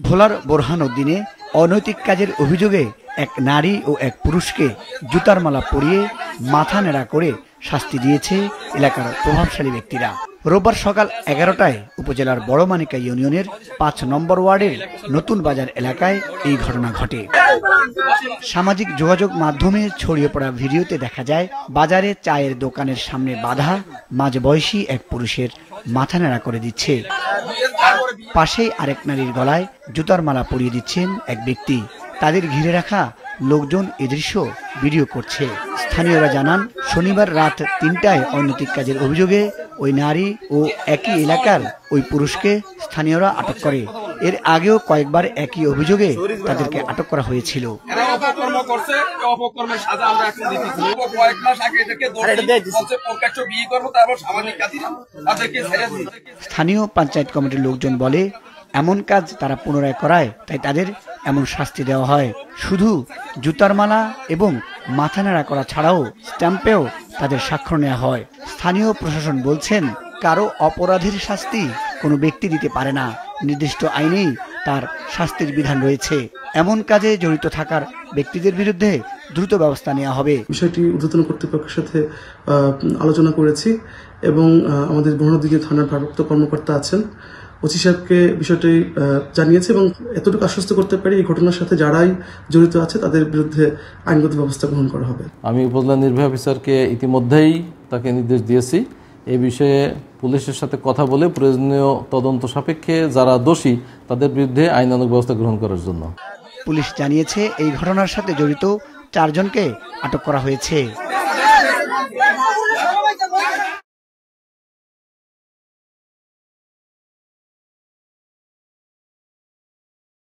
ভোলার বোরহানউদ্দিনে অনৈতিক কাজের অভিযোগে এক নারী ও এক পুরুষকে জুতার মালা পরিয়ে মাথা নেড়া করে শাস্তি দিয়েছে এলাকার প্রভাবশালী ব্যক্তিরা। রোববার সকাল 11টায় উপজেলার বড়মানিকা ইউনিয়নের 5 নম্বর ওয়ার্ডের নতুন বাজার এলাকায় এই ঘটনা ঘটে। সামাজিক যোগাযোগ মাধ্যমে ছড়িয়ে পড়া ভিডিওতে দেখা যায় বাজারে চায়ের দোকানের সামনে বাধা মাঝবয়সী এক পুরুষের মাথা নেড়া করে দিচ্ছে। পাশেই আরেক নারীর গলায় জুতার মালা পরিয়ে দিচ্ছেন এক ব্যক্তি। তাদের ঘিরে রাখা লোকজন এ দৃশ্য ভিডিও করছে। স্থানীয়রা জানান, শনিবার রাত 3টায় অনৈতিক কাজের অভিযোগে ওই নারী ও একই এলাকার ওই পুরুষকে স্থানীয়রা আটক করে। এর আগেও কয়েকবার একই অভিযোগে তাদেরকে আটক করা হয়েছিল। স্থানীয় পঞ্চায়েত কমিটির লোকজন বলে, এমন কাজ তারা পুনরায় করায়, তাই তাদের এমন শাস্তি দেওয়া হয়। শুধু জুতার মালা এবং মাথা নেড়া করা ছাড়াও স্ট্যাম্পেও তাদের স্বাক্ষর নেওয়া হয়। স্থানীয় প্রশাসন বলছেন, কারো অপরাধের শাস্তি কোনো ব্যক্তি দিতে পারে না, নির্দিষ্ট আইনেই তার শাস্তির বিধান রয়েছে। এমন কাজে জড়িত থাকার ব্যক্তিদের বিরুদ্ধে দ্রুত ব্যবস্থা নেওয়া হবে। বিষয়টি ঊর্ধ্বতন কর্তৃপক্ষের সাথে আলোচনা করেছি এবং আমাদের বহনদিঘি থানার ভারপ্রাপ্ত কর্মকর্তা আছেন, ওসি সাহেবকে বিষয়টি জানিয়েছে এবং এতটুকু আশ্বস্ত করতে পারি এই ঘটনার সাথে যারাই জড়িত আছে তাদের বিরুদ্ধে আইনগত ব্যবস্থা গ্রহণ করা হবে। আমি উপজেলা নির্বাহী অফিসারকে ইতিমধ্যেই তাকে নির্দেশ দিয়েছি এই বিষয়ে পুলিশের সাথে কথা বলে প্রয়োজনীয় তদন্ত সাপেক্ষে যারা দোষী তাদের বিরুদ্ধে আইনানুগ ব্যবস্থা গ্রহণ করার জন্য। পুলিশ জানিয়েছে এই ঘটনার সাথে জড়িত 4 জনকে আটক করা হয়েছে।